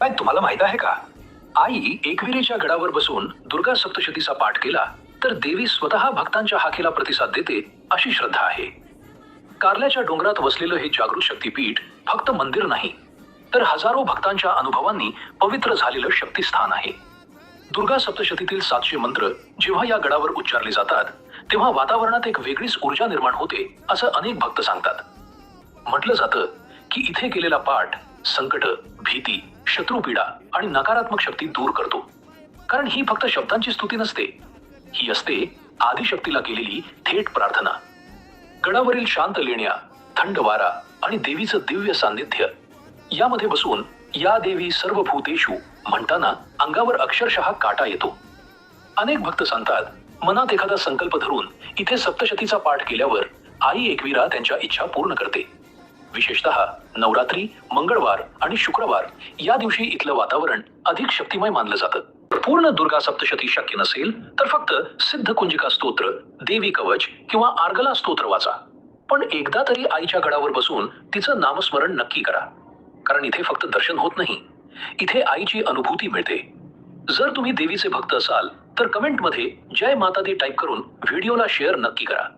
काय तुम्हाला माहित आहे का? आई एकविरेच्या गडावर बसून दुर्गा सप्तशतीचा पाठ केला तर देवी स्वतः भक्तांच्या हाकेला प्रतिसाद देते अशी श्रद्धा आहे. कारल्याच्या डोंगरात वसलेलं हे जागृत शक्तीपीठ फक्त मंदिर नाही, तर हजारो भक्तांच्या अनुभवांनी पवित्र झालेलं शक्तिस्थान आहे. दुर्गा सप्तशतीतील 700 मंत्र जेव्हा या गडावर उच्चारले जातात तेव्हा वातावरणात एक वेगळीच ऊर्जा निर्माण होते असं अनेक भक्त सांगतात. म्हटलं जातं की इथे केलेला पाठ संकट, भीती, शत्रुपीडा आणि नकारात्मक शक्ती दूर करतो. कारण ही फक्त शब्दांची स्तुती नसते, ही असते आदिशक्तीला केलेली थेट प्रार्थना. गडावरील शांत लेण्या, थंड वारा आणि देवीचं दिव्य सान्निध्य यामध्ये बसून या देवी सर्व भूतेषु म्हणताना अंगावर अक्षरशः काटा येतो. अनेक भक्त सांगतात मनात एखादा संकल्प धरून इथे सप्तशतीचा पाठ केल्यावर आई एकवीरा त्यांच्या इच्छा पूर्ण करते. विशेषतः नवरात्री, मंगळवार आणि शुक्रवार या दिवशी इथलं वातावरण अधिक शक्तिमय मानलं जातं. पूर्ण दुर्गा सप्तशती शक्य नसेल तर फक्त सिद्ध कुंजिका स्तोत्र, देवी कवच किंवा आर्गला स्तोत्र वाचा. पण एकदा तरी आईच्या गडावर बसून तिचं नामस्मरण नक्की करा. कारण इथे फक्त दर्शन होत नाही, इथे आईची अनुभूती मिळते. जर तुम्ही देवीचे भक्त असाल तर कमेंटमध्ये जय माता दी टाईप करून व्हिडिओला शेअर नक्की करा.